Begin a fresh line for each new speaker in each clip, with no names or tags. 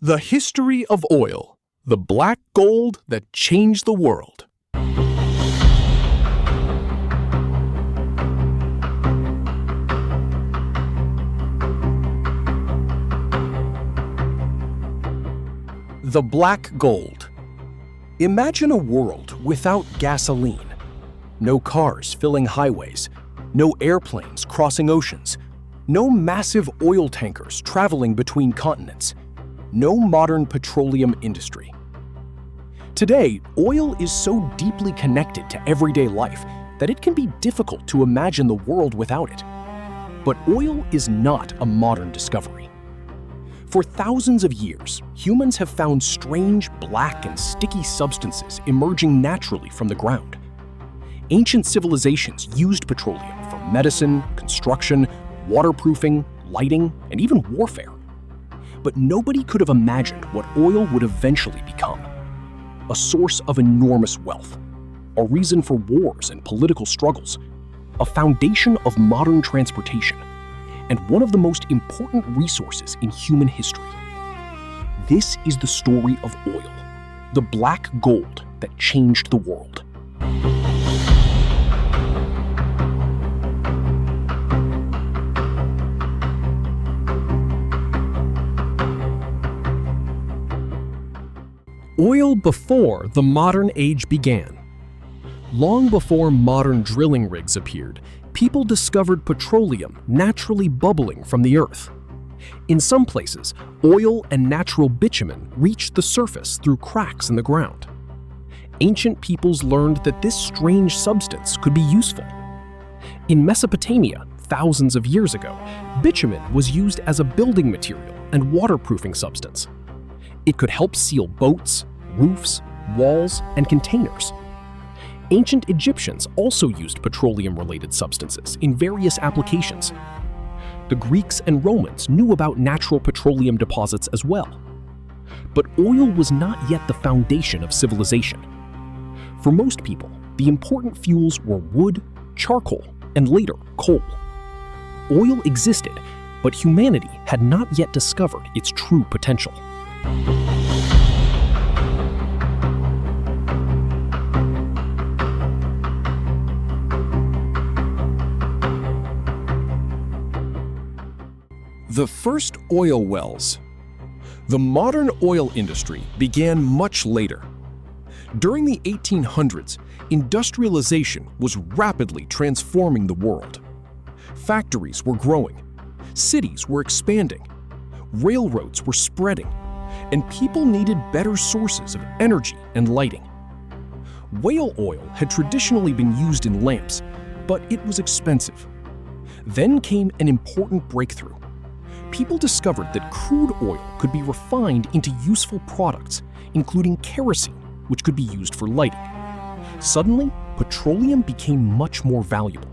The history of oil, the black gold that changed the world. The black gold. Imagine a world without gasoline. No cars filling highways, no airplanes crossing oceans, no massive oil tankers traveling between continents, no modern petroleum industry. Today, oil is so deeply connected to everyday life that it can be difficult to imagine the world without it. But oil is not a modern discovery. For thousands of years, humans have found strange black and sticky substances emerging naturally from the ground. Ancient civilizations used petroleum for medicine, construction, waterproofing, lighting, and even warfare. But nobody could have imagined what oil would eventually become. A source of enormous wealth, a reason for wars and political struggles, a foundation of modern transportation, and one of the most important resources in human history. This is the story of oil, the black gold that changed the world. Oil before the modern age began. Long before modern drilling rigs appeared, people discovered petroleum naturally bubbling from the earth. In some places, oil and natural bitumen reached the surface through cracks in the ground. Ancient peoples learned that this strange substance could be useful. In Mesopotamia, thousands of years ago, bitumen was used as a building material and waterproofing substance. It could help seal boats, roofs, walls, and containers. Ancient Egyptians also used petroleum-related substances in various applications. The Greeks and Romans knew about natural petroleum deposits as well. But oil was not yet the foundation of civilization. For most people, the important fuels were wood, charcoal, and later, coal. Oil existed, but humanity had not yet discovered its true potential. The first oil wells. The modern oil industry began much later. During the 1800s, industrialization was rapidly transforming the world. Factories were growing, cities were expanding, railroads were spreading, and people needed better sources of energy and lighting. Whale oil had traditionally been used in lamps, but it was expensive. Then came an important breakthrough. People discovered that crude oil could be refined into useful products, including kerosene, which could be used for lighting. Suddenly, petroleum became much more valuable.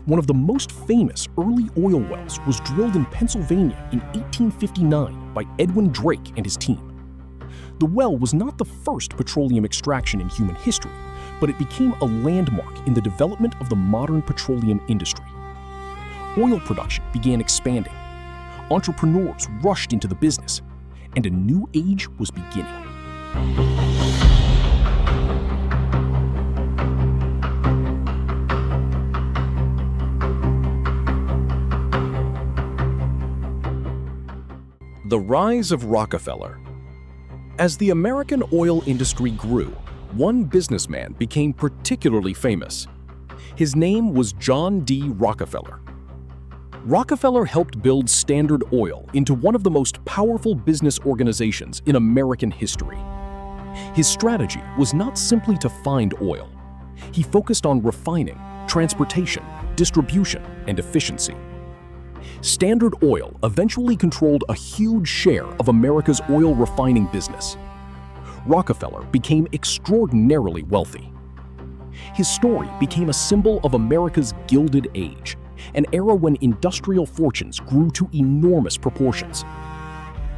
One of the most famous early oil wells was drilled in Pennsylvania in 1859 by Edwin Drake and his team. The well was not the first petroleum extraction in human history, but it became a landmark in the development of the modern petroleum industry. Oil production began expanding. Entrepreneurs rushed into the business, and a new age was beginning. The rise of Rockefeller. As the American oil industry grew, one businessman became particularly famous. His name was John D. Rockefeller. Rockefeller helped build Standard Oil into one of the most powerful business organizations in American history. His strategy was not simply to find oil. He focused on refining, transportation, distribution, and efficiency. Standard Oil eventually controlled a huge share of America's oil refining business. Rockefeller became extraordinarily wealthy. His story became a symbol of America's Gilded Age, an era when industrial fortunes grew to enormous proportions.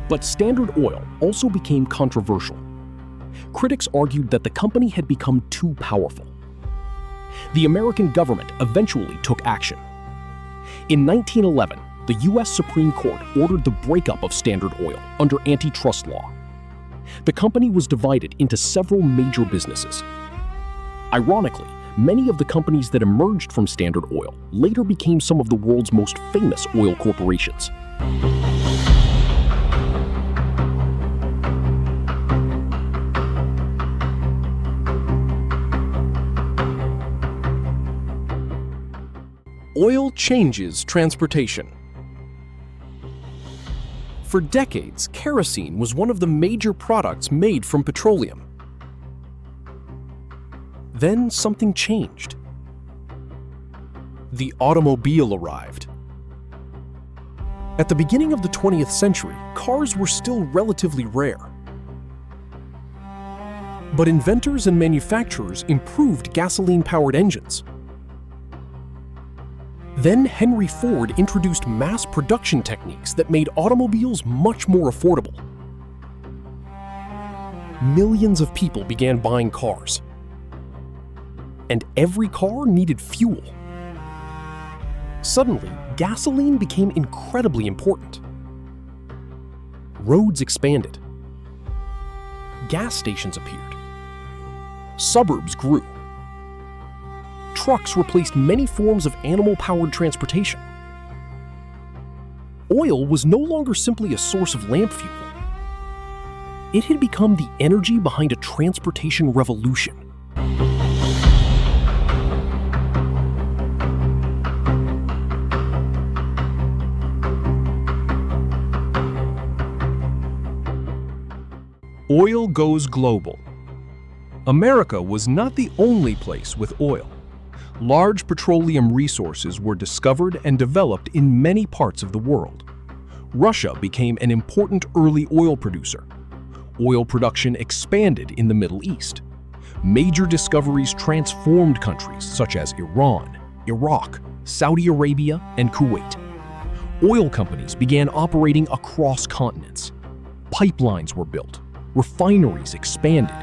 But Standard Oil also became controversial. Critics argued that the company had become too powerful. The American government eventually took action. In 1911, the U.S. Supreme Court ordered the breakup of Standard Oil under antitrust law. The company was divided into several major businesses. Ironically, many of the companies that emerged from Standard Oil later became some of the world's most famous oil corporations. Oil changes transportation. For decades, kerosene was one of the major products made from petroleum. Then something changed. The automobile arrived. At the beginning of the 20th century, cars were still relatively rare. But inventors and manufacturers improved gasoline-powered engines. Then Henry Ford introduced mass production techniques that made automobiles much more affordable. Millions of people began buying cars. And every car needed fuel. Suddenly, gasoline became incredibly important. Roads expanded. Gas stations appeared. Suburbs grew. Trucks replaced many forms of animal-powered transportation. Oil was no longer simply a source of lamp fuel. It had become the energy behind a transportation revolution. Oil goes global. America was not the only place with oil. Large petroleum resources were discovered and developed in many parts of the world. Russia became an important early oil producer. Oil production expanded in the Middle East. Major discoveries transformed countries such as Iran, Iraq, Saudi Arabia, and Kuwait. Oil companies began operating across continents. Pipelines were built. Refineries expanded.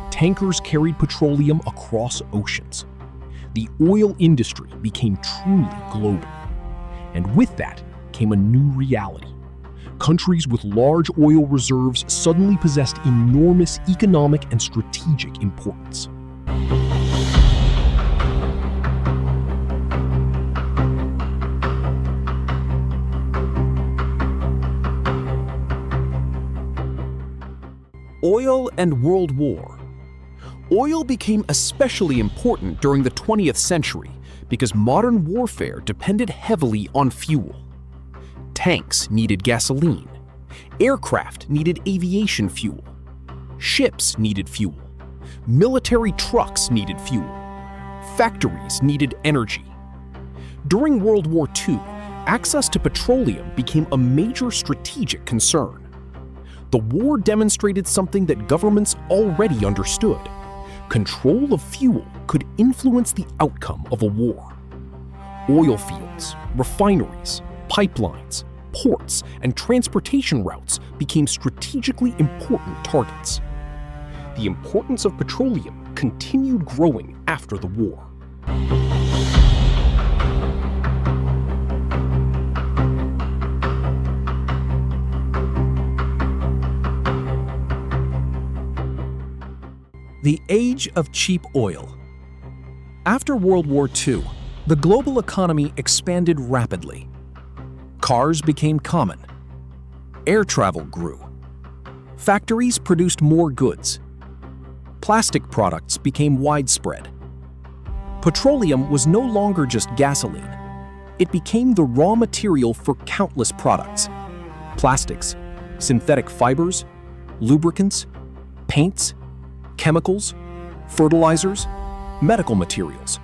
Tankers carried petroleum across oceans. The oil industry became truly global. And with that came a new reality. Countries with large oil reserves suddenly possessed enormous economic and strategic importance. Oil and World War. Oil became especially important during the 20th century because modern warfare depended heavily on fuel. Tanks needed gasoline. Aircraft needed aviation fuel. Ships needed fuel. Military trucks needed fuel. Factories needed energy. During World War II, access to petroleum became a major strategic concern. The war demonstrated something that governments already understood. Control of fuel could influence the outcome of a war. Oil fields, refineries, pipelines, ports, and transportation routes became strategically important targets. The importance of petroleum continued growing after the war. The age of cheap oil. After World War II, the global economy expanded rapidly. Cars became common. Air travel grew. Factories produced more goods. Plastic products became widespread. Petroleum was no longer just gasoline. It became the raw material for countless products: plastics, synthetic fibers, lubricants, paints, chemicals, fertilizers, medical materials.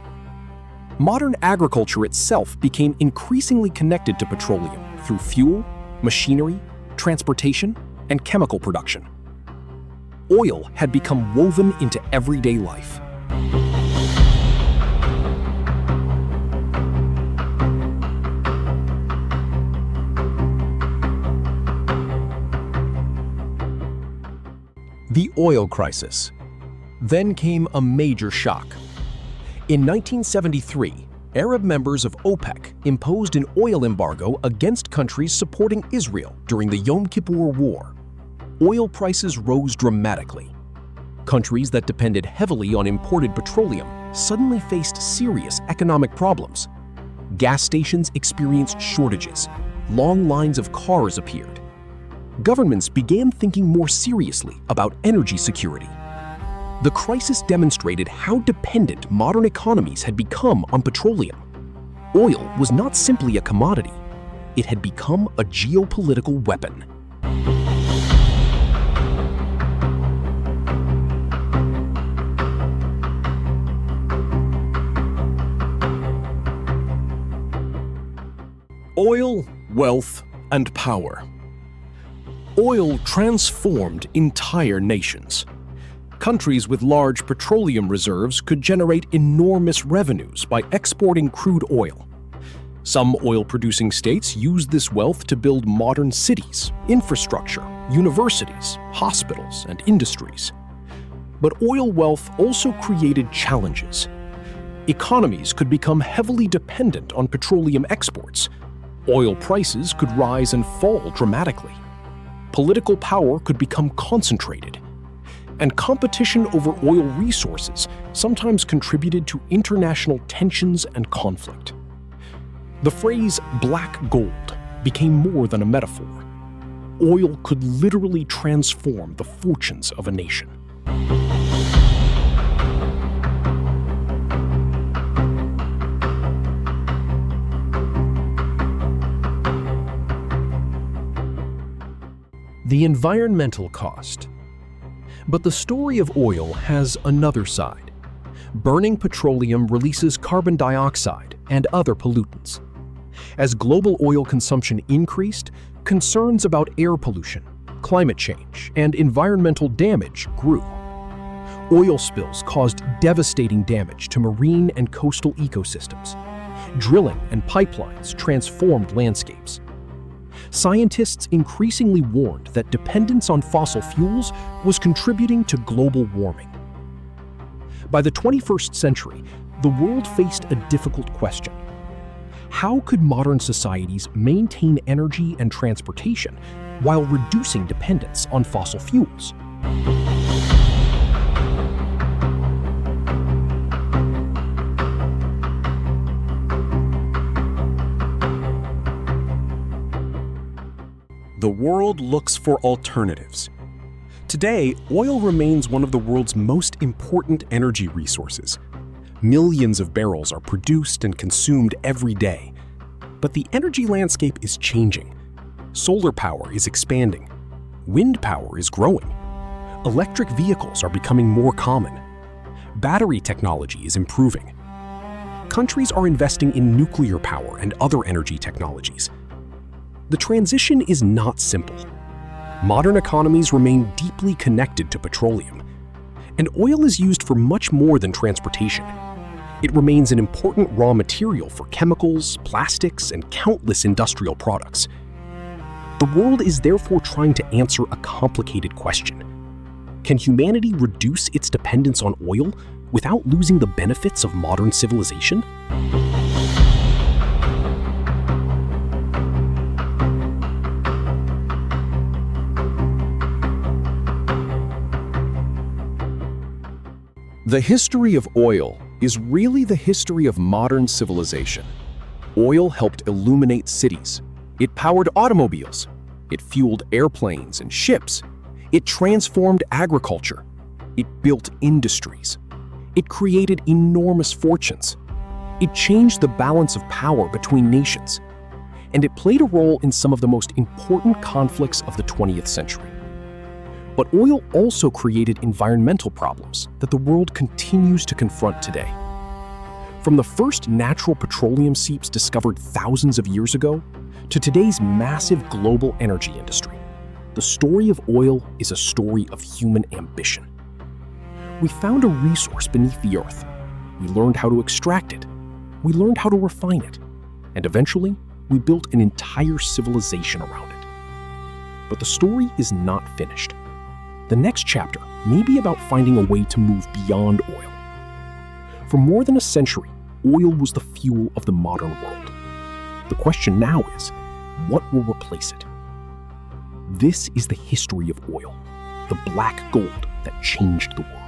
Modern agriculture itself became increasingly connected to petroleum through fuel, machinery, transportation, and chemical production. Oil had become woven into everyday life. The oil crisis. Then came a major shock. In 1973, Arab members of OPEC imposed an oil embargo against countries supporting Israel during the Yom Kippur War. Oil prices rose dramatically. Countries that depended heavily on imported petroleum suddenly faced serious economic problems. Gas stations experienced shortages. Long lines of cars appeared. Governments began thinking more seriously about energy security. The crisis demonstrated how dependent modern economies had become on petroleum. Oil was not simply a commodity. It had become a geopolitical weapon. Oil, wealth, and power. Oil transformed entire nations. Countries with large petroleum reserves could generate enormous revenues by exporting crude oil. Some oil-producing states used this wealth to build modern cities, infrastructure, universities, hospitals, and industries. But oil wealth also created challenges. Economies could become heavily dependent on petroleum exports. Oil prices could rise and fall dramatically. Political power could become concentrated. And competition over oil resources sometimes contributed to international tensions and conflict. The phrase "black gold" became more than a metaphor. Oil could literally transform the fortunes of a nation. The environmental cost. But the story of oil has another side. Burning petroleum releases carbon dioxide and other pollutants. As global oil consumption increased, concerns about air pollution, climate change, and environmental damage grew. Oil spills caused devastating damage to marine and coastal ecosystems. Drilling and pipelines transformed landscapes. Scientists increasingly warned that dependence on fossil fuels was contributing to global warming. By the 21st century, the world faced a difficult question. How could modern societies maintain energy and transportation while reducing dependence on fossil fuels? The world looks for alternatives. Today, oil remains one of the world's most important energy resources. Millions of barrels are produced and consumed every day. But the energy landscape is changing. Solar power is expanding. Wind power is growing. Electric vehicles are becoming more common. Battery technology is improving. Countries are investing in nuclear power and other energy technologies. The transition is not simple. Modern economies remain deeply connected to petroleum, and oil is used for much more than transportation. It remains an important raw material for chemicals, plastics, and countless industrial products. The world is therefore trying to answer a complicated question. Can humanity reduce its dependence on oil without losing the benefits of modern civilization? The history of oil is really the history of modern civilization. Oil helped illuminate cities. It powered automobiles. It fueled airplanes and ships. It transformed agriculture. It built industries. It created enormous fortunes. It changed the balance of power between nations. And it played a role in some of the most important conflicts of the 20th century. But oil also created environmental problems that the world continues to confront today. From the first natural petroleum seeps discovered thousands of years ago to today's massive global energy industry, the story of oil is a story of human ambition. We found a resource beneath the earth. We learned how to extract it. We learned how to refine it. And eventually, we built an entire civilization around it. But the story is not finished. The next chapter may be about finding a way to move beyond oil. For more than a century,
oil was the fuel of the modern world. The question now is, what will replace it? This is the history of oil, the black gold that changed the world.